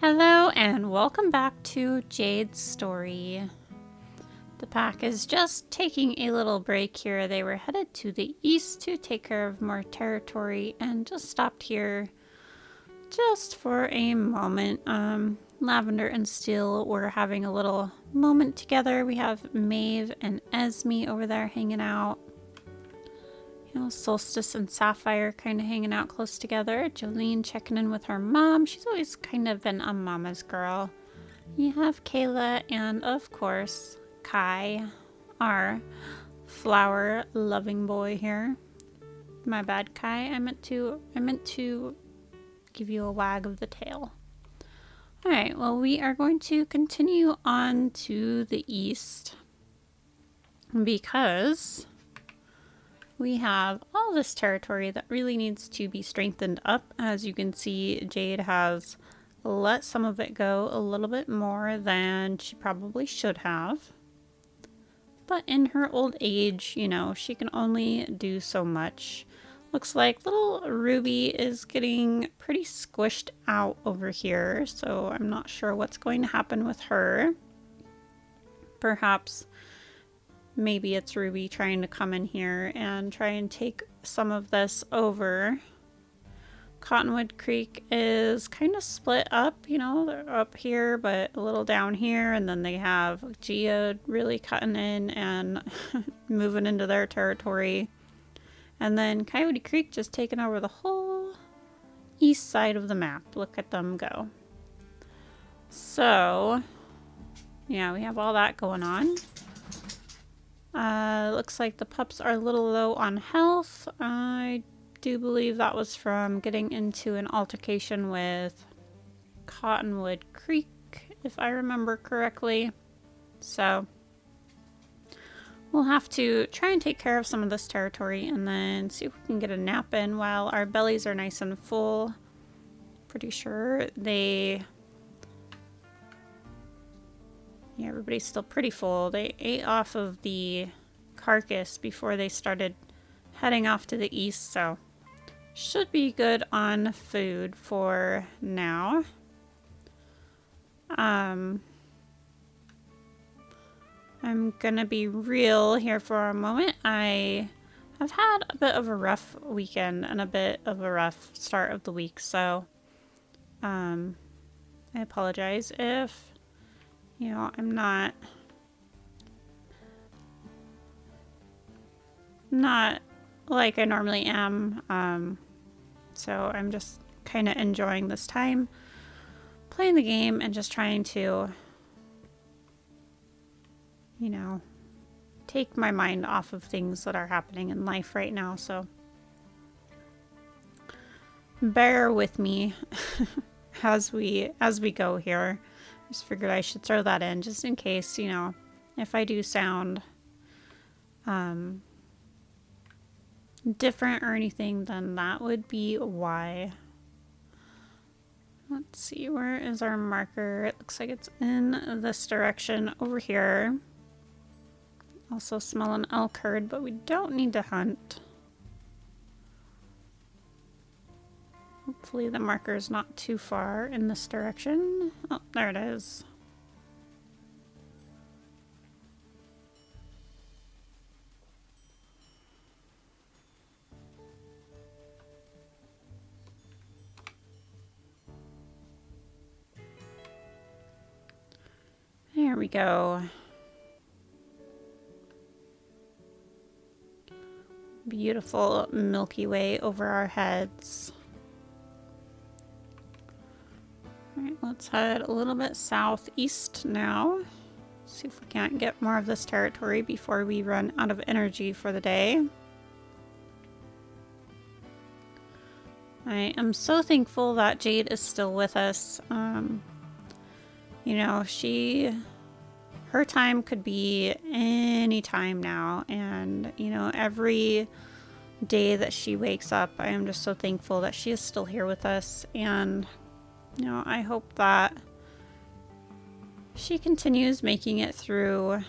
Hello and welcome back to Jade's story. The pack is just taking a little break here. They were headed to the east to take care of more territory and just stopped here just for a moment. Lavender and Steel were having a little moment together. We have Maeve and Esme over there hanging out. You know, Solstice and Sapphire kind of hanging out close together. Jolene checking in with her mom. She's always kind of been a mama's girl. You have Kayla and, of course, Kai, our flower-loving boy here. My bad, Kai. I meant to give you a wag of the tail. All right. Well, we are going to continue on to the east because we have all this territory that really needs to be strengthened up. As you can see, Jade has let some of it go a little bit more than she probably should have. But in her old age, you know, she can only do so much. Looks like little Ruby is getting pretty squished out over here, so I'm not sure what's going to happen with her. Perhaps maybe it's Ruby trying to come in here and try and take some of this over. Cottonwood Creek is kind of split up, you know, they're up here but a little down here, and then they have Gia really cutting in and moving into their territory. And then Coyote Creek just taking over the whole east side of the map. Look at them go. So, yeah, we have all that going on. Looks like the pups are a little low on health. I do believe that was from getting into an altercation with Cottonwood Creek, if I remember correctly. So we'll have to try and take care of some of this territory and then see if we can get a nap in while our bellies are nice and full. Pretty sure yeah, everybody's still pretty full. They ate off of the carcass before they started heading off to the east, so should be good on food for now. I'm gonna be real here for a moment. I have had a bit of a rough weekend and a bit of a rough start of the week, so I apologize if, you know, I'm not like I normally am. So I'm just kind of enjoying this time playing the game and just trying to, you know, take my mind off of things that are happening in life right now. So bear with me as we go here. Just figured I should throw that in just in case, you know, if I do sound different or anything, then that would be why. Let's see, where is our marker? It looks like it's in this direction over here. Also smell an elk herd, but we don't need to hunt. Hopefully the marker is not too far in this direction. Oh, there it is. There we go. Beautiful Milky Way over our heads. Alright, let's head a little bit southeast now. See if we can't get more of this territory before we run out of energy for the day. I am so thankful that Jade is still with us. You know, her time could be any time now, and you know, every day that she wakes up, I am just so thankful that she is still here with us, and you know, I hope that she continues making it through.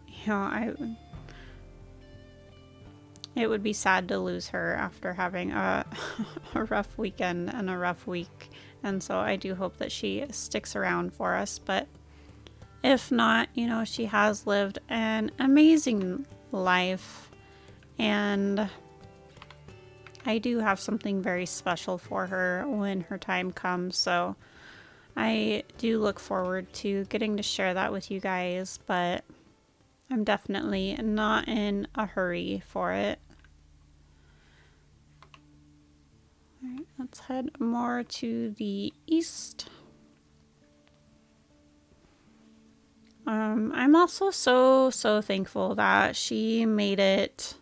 You know, it would be sad to lose her after having a rough weekend and a rough week And so I do hope that she sticks around for us. But if not, you know, she has lived an amazing life. And I do have something very special for her when her time comes. So I do look forward to getting to share that with you guys. But I'm definitely not in a hurry for it. All right, let's head more to the east. I'm also so thankful that she made it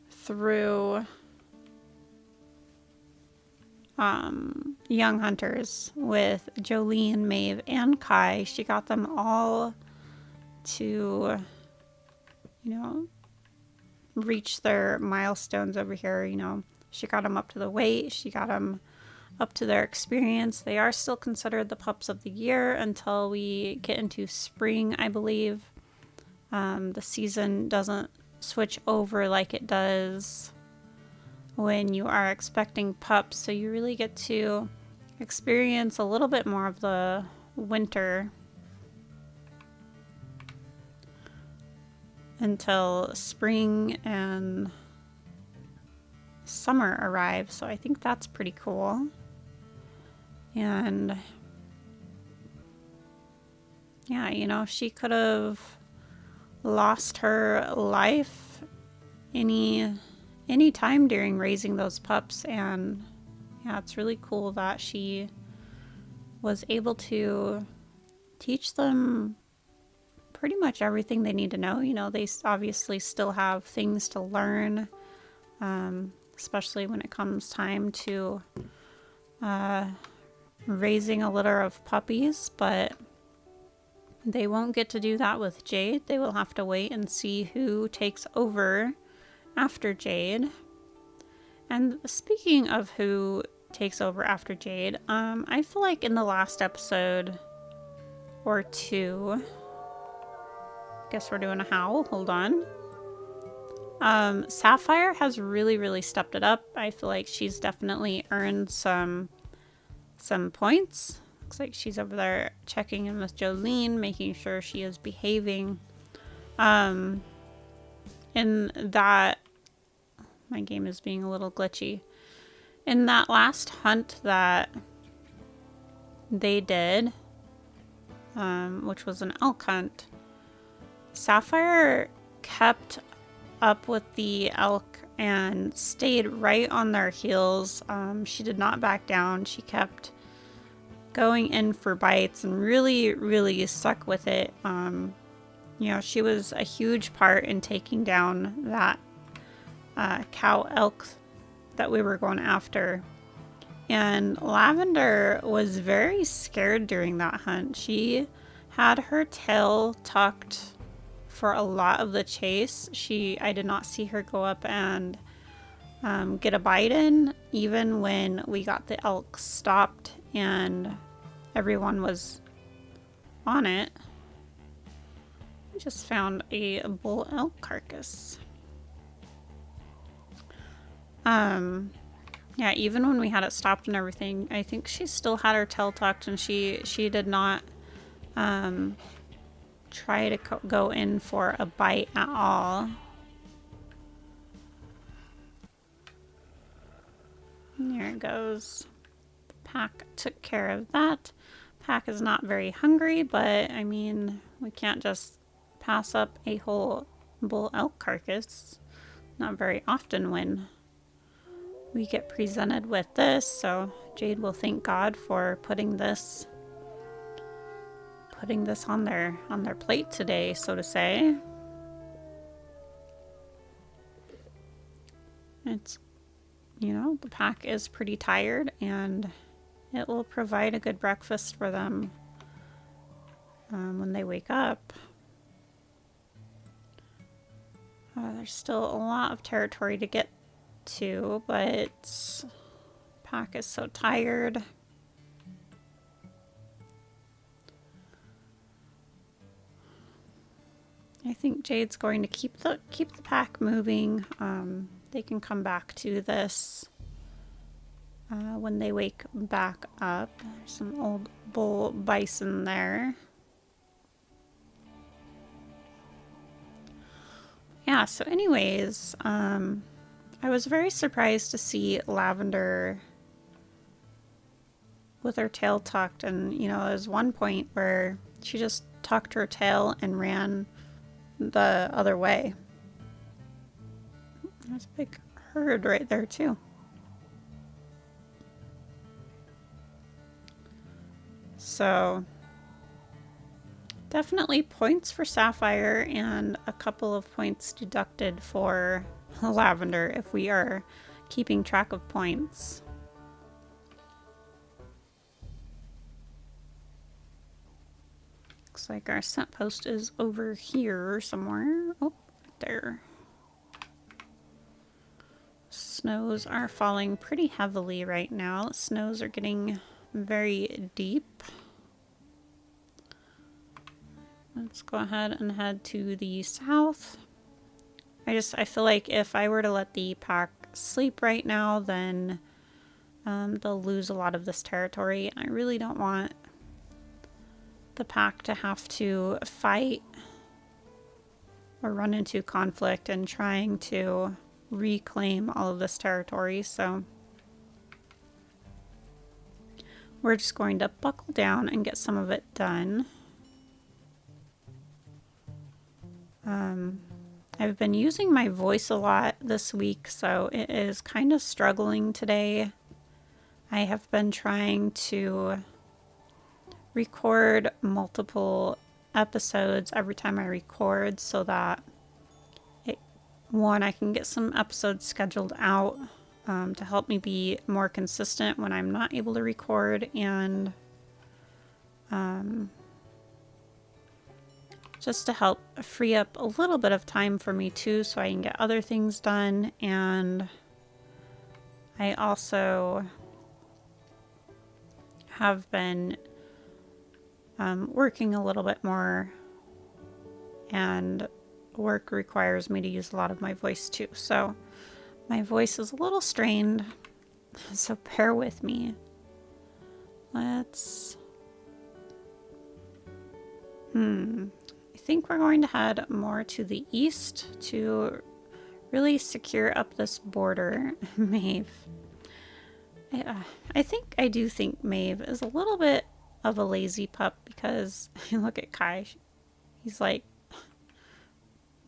through Young Hunters with Jolene, Maeve, and Kai. She got them all to, you know, reach their milestones over here. You know, she got them up to the weight. She got them up to their experience. They are still considered the pups of the year until we get into spring, I believe. The season doesn't switch over like it does when you are expecting pups, so you really get to experience a little bit more of the winter until spring and summer arrive. So I think that's pretty cool. And yeah, you know, she could have lost her life any time during raising those pups, and yeah, it's really cool that she was able to teach them pretty much everything they need to know. You know, they obviously still have things to learn, especially when it comes time to raising a litter of puppies, but they won't get to do that with Jade. They will have to wait and see who takes over after Jade. And speaking of who takes over after Jade, I feel like in the last episode or two, guess we're doing a howl, hold on. Sapphire has really stepped it up. I feel like she's definitely earned some points. Looks like she's over there checking in with Jolene, making sure she is behaving. In that, my game is being a little glitchy. In that last hunt that they did, which was an elk hunt, Sapphire kept up with the elk and stayed right on their heels. She did not back down. She kept going in for bites and really stuck with it. You know, she was a huge part in taking down that cow elk that we were going after. And Lavender was very scared during that hunt. She had her tail tucked for a lot of the chase. I did not see her go up and get a bite in, even when we got the elk stopped and everyone was on it. I just found a bull elk carcass. Yeah, even when we had it stopped and everything, I think she still had her tail tucked, and she did not try to go in for a bite at all. And there it goes. The pack took care of that. Pack is not very hungry, but I mean, we can't just pass up a whole bull elk carcass. Not very often when we get presented with this, so Jade will thank God for putting this on their plate today, so to say. It's, you know, the pack is pretty tired, and it will provide a good breakfast for them when they wake up. There's still a lot of territory to get to, but pack is so tired. I think Jade's going to keep the pack moving. They can come back to this when they wake back up. There's some old bull bison there. Yeah, so anyways, I was very surprised to see Lavender with her tail tucked, and you know, there was one point where she just tucked her tail and ran the other way. There's a big herd right there too. So definitely points for Sapphire and a couple of points deducted for Lavender if we are keeping track of points. Looks like our scent post is over here somewhere. Oh, there. Snows are falling pretty heavily right now. Snows are getting very deep. Let's go ahead and head to the south. I feel like if I were to let the pack sleep right now, then they'll lose a lot of this territory. I really don't want the pack to have to fight or run into conflict and trying to reclaim all of this territory, so we're just going to buckle down and get some of it done. I've been using my voice a lot this week, so it is kind of struggling today. I have been trying to record multiple episodes every time I record so that I can get some episodes scheduled out to help me be more consistent when I'm not able to record, and just to help free up a little bit of time for me too, so I can get other things done. And I also have been working a little bit more, and work requires me to use a lot of my voice too, so my voice is a little strained, so bear with me. I think we're going to head more to the east to really secure up this border. Maeve. I do think Maeve is a little bit of a lazy pup, because look at Kai. He's like,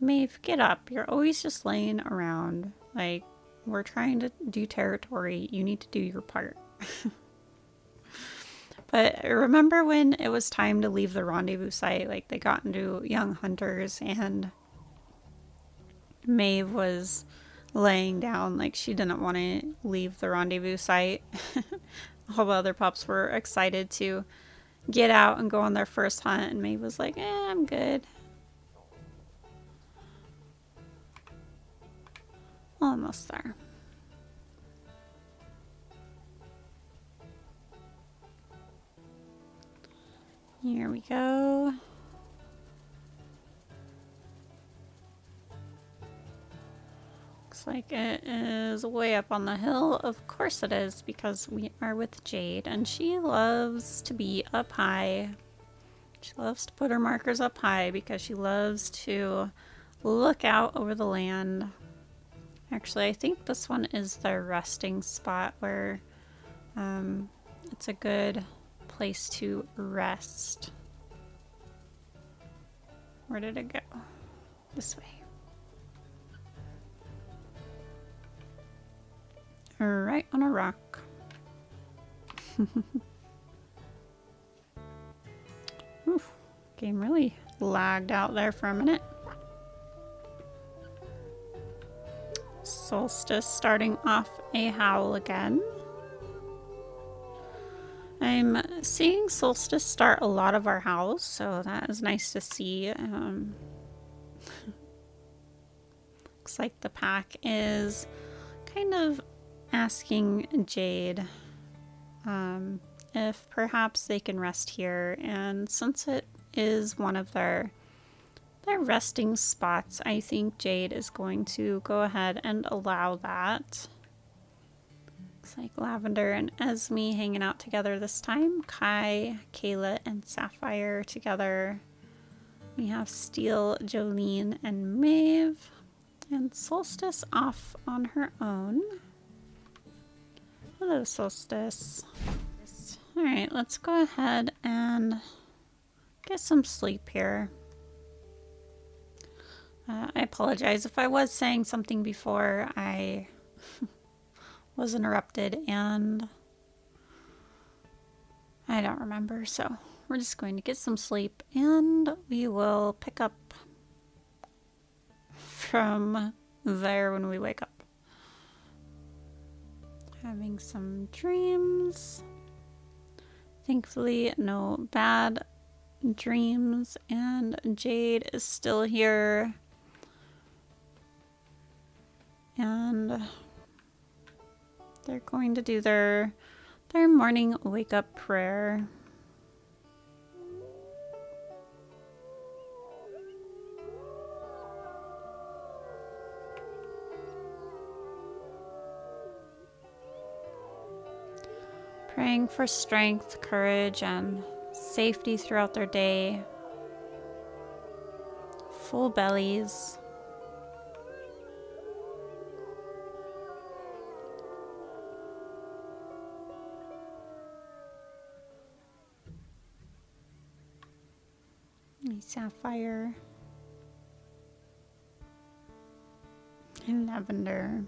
Maeve, get up. You're always just laying around. Like, we're trying to do territory. You need to do your part. But remember when it was time to leave the rendezvous site? Like, they got into young hunters and Maeve was laying down like she didn't want to leave the rendezvous site. All the other pups were excited to get out and go on their first hunt, and Maeve was like, I'm good. Almost there. Here we go. Looks like it is way up on the hill. Of course it is, because we are with Jade, and she loves to be up high. She loves to put her markers up high because she loves to look out over the land. Actually, I think this one is the resting spot where it's a good place to rest. Where did it go? This way. Right on a rock. Oof, game really lagged out there for a minute. Solstice starting off a howl again. I'm seeing Solstice start a lot of our howls, so that is nice to see. Looks like the pack is kind of asking Jade if perhaps they can rest here, and since it is one of their resting spots, I think Jade is going to go ahead and allow that. Looks like Lavender and Esme hanging out together this time. Kai, Kayla, and Sapphire together. We have Steel, Jolene, and Maeve. And Solstice off on her own. Hello, Solstice. Alright, let's go ahead and get some sleep here. I apologize if I was saying something before. I was interrupted and I don't remember, so we're just going to get some sleep and we will pick up from there when we wake up. Having some dreams. Thankfully, no bad dreams, and Jade is still here. And they're going to do their morning wake up prayer. Praying for strength, courage, and safety throughout their day. Full bellies. Sapphire. And Lavender.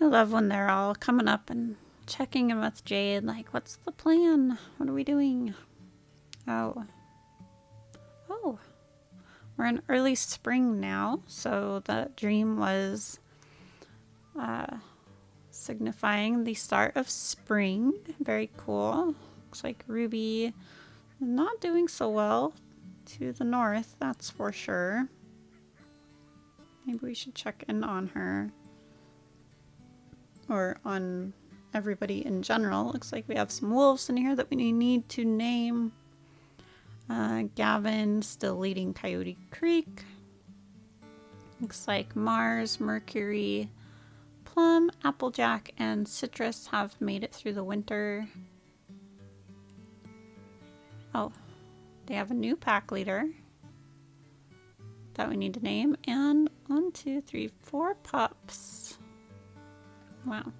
I love when they're all coming up and checking in with Jade, like, what's the plan? What are we doing? Oh, we're in early spring now, so the dream was signifying the start of spring. Very cool. Looks like Ruby not doing so well to the north, that's for sure. Maybe we should check in on her. Or on everybody in general. Looks like we have some wolves in here that we need to name. Gavin still leading Coyote Creek. Looks like Mars, Mercury, Plum, Applejack, and Citrus have made it through the winter. Oh, they have a new pack leader that we need to name. And 1, 2, 3, 4 pups. Wow.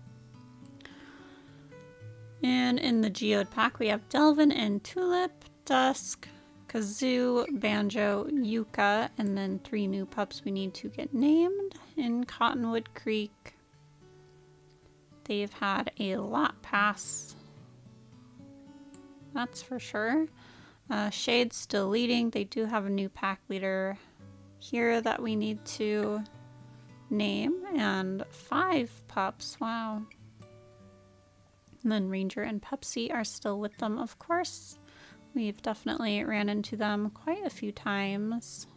And in the Geode pack, we have Delvin and Tulip, Dusk, Kazoo, Banjo, Yucca, and then 3 new pups we need to get named. In Cottonwood Creek, they've had a lot pass. That's for sure. Shade's still leading. They do have a new pack leader here that we need to name, and 5 pups. Wow. And then Ranger and Pupsy are still with them, of course. We've definitely ran into them quite a few times.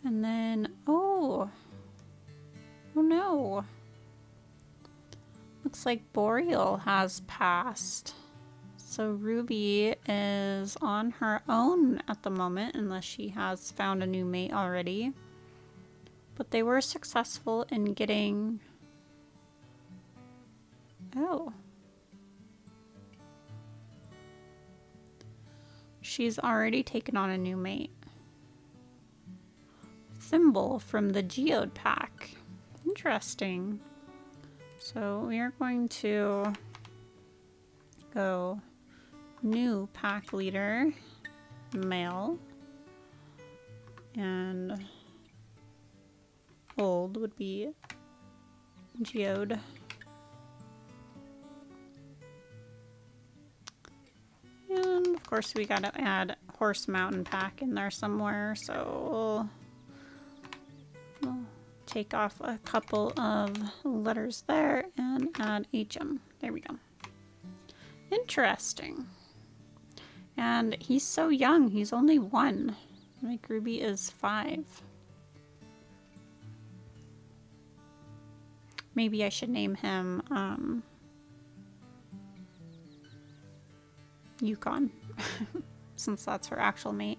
And then, oh no. Looks like Boreal has passed. So Ruby is on her own at the moment, unless she has found a new mate already. But they were successful in getting... Oh. She's already taken on a new mate. Thimble from the Geode pack. Interesting. So we are going to go new pack leader, male, and old would be Geode. And of course we gotta add Horse Mountain pack in there somewhere, so we'll take off a couple of letters there and add HM. There we go. Interesting. And he's so young, he's only 1. Like Ruby is 5. Maybe I should name him Yukon, since that's her actual mate.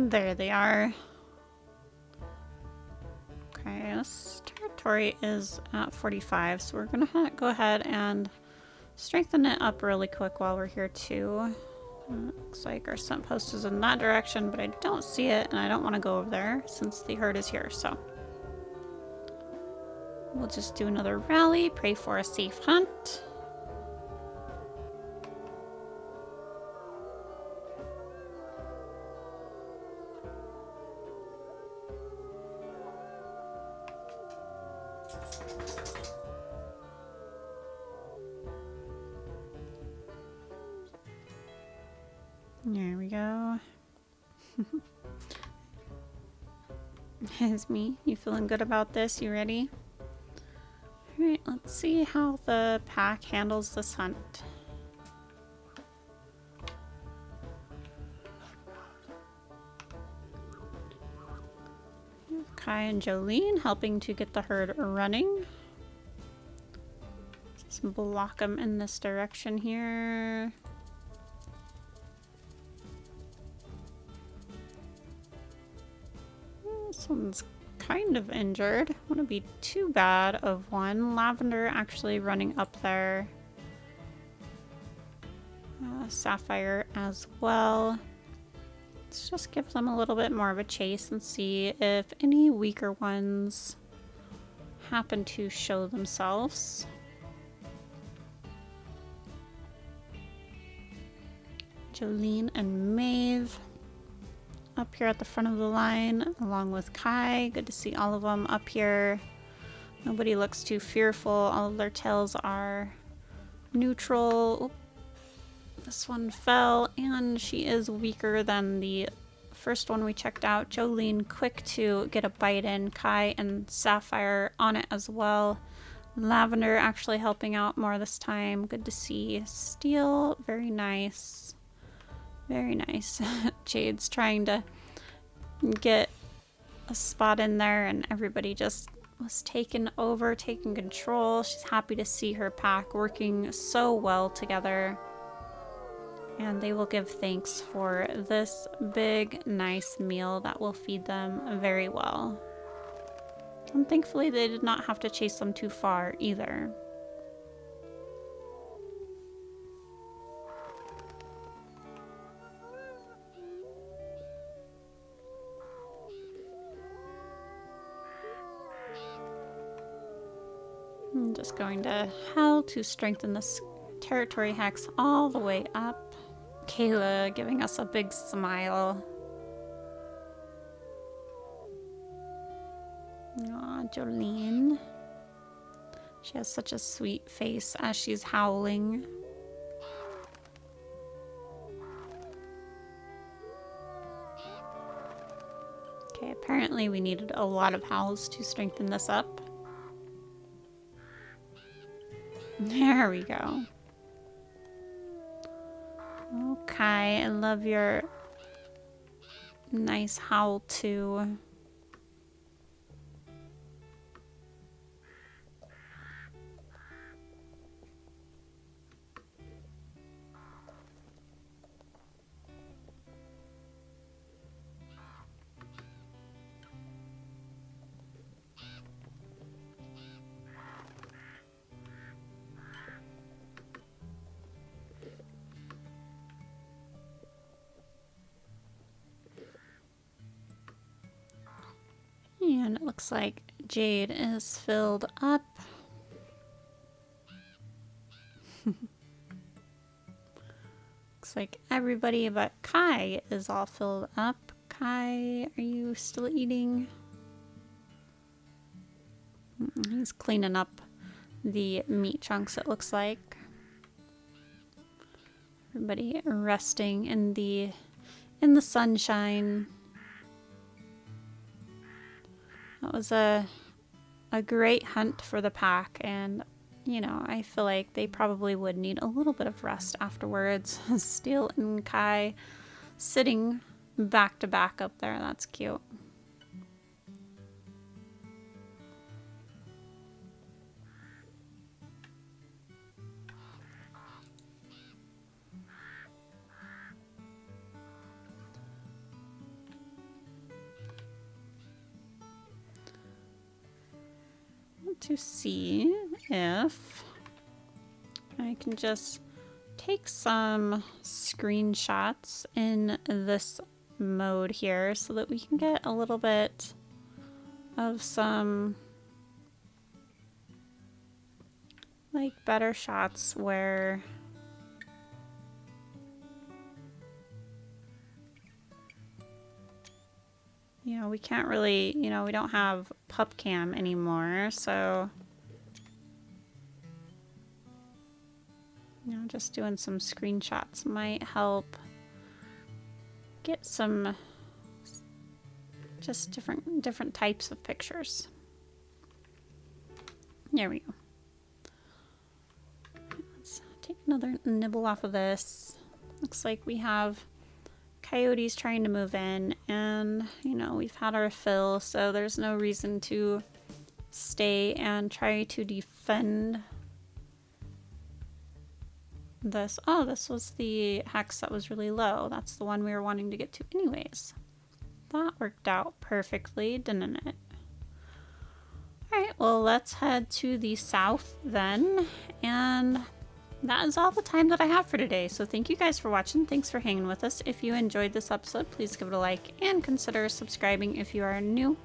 There they are. Okay, this territory is at 45, so we're gonna go ahead and strengthen it up really quick while we're here too. Looks like our scent post is in that direction, but I don't see it, and I don't want to go over there since the herd is here, so. We'll just do another rally, pray for a safe hunt. There we go. It's me. You feeling good about this? You ready? Alright, let's see how the pack handles this hunt. Kai and Jolene helping to get the herd running. Just block them in this direction here. This one's kind of injured. Wouldn't be too bad of one. Lavender actually running up there. Sapphire as well. Let's just give them a little bit more of a chase and see if any weaker ones happen to show themselves. Jolene and Maeve up here at the front of the line along with Kai. Good to see all of them up here. Nobody looks too fearful. All of their tails are neutral. Oop. This one fell, and she is weaker than the first one we checked out. Jolene quick to get a bite in. Kai and Sapphire on it as well. Lavender actually helping out more this time. Good to see. Steel, very nice. Very nice. Jade's trying to get a spot in there, and everybody just was taken over, taking control. She's happy to see her pack working so well together. And they will give thanks for this big, nice meal that will feed them very well. And thankfully they did not have to chase them too far either. I'm just going to hell to strengthen this territory hex all the way up. Kayla giving us a big smile. Aw, Jolene. She has such a sweet face as she's howling. Okay, apparently we needed a lot of howls to strengthen this up. There we go. Okay, I love your nice howl too. And it looks like Jade is filled up. Looks like everybody but Kai is all filled up. Kai, are you still eating? He's cleaning up the meat chunks, it looks like. Everybody resting in the sunshine. That was a great hunt for the pack, and you know, I feel like they probably would need a little bit of rest afterwards. Steel and Kai sitting back to back up there. That's cute. to see if I can just take some screenshots in this mode here so that we can get a little bit of some like better shots where you know we can't really, you know, we don't have pup cam anymore, so you know, just doing some screenshots might help get some just different types of pictures. There we go. Let's take another nibble off of this. Looks like we have coyotes trying to move in, and you know, we've had our fill, so there's no reason to stay and try to defend this. Oh, this was the hex that was really low. That's the one we were wanting to get to anyways. That worked out perfectly, didn't it? Alright, well, let's head to the south then, and that is all the time that I have for today. So thank you guys for watching. Thanks for hanging with us. If you enjoyed this episode, please give it a like and consider subscribing if you are new.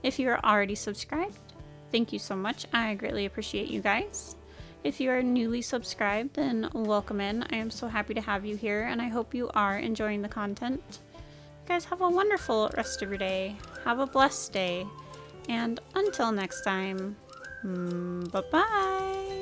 If you are already subscribed, thank you so much. I greatly appreciate you guys. If you are newly subscribed, then welcome in. I am so happy to have you here, and I hope you are enjoying the content. You guys have a wonderful rest of your day. Have a blessed day. And until next time, bye-bye.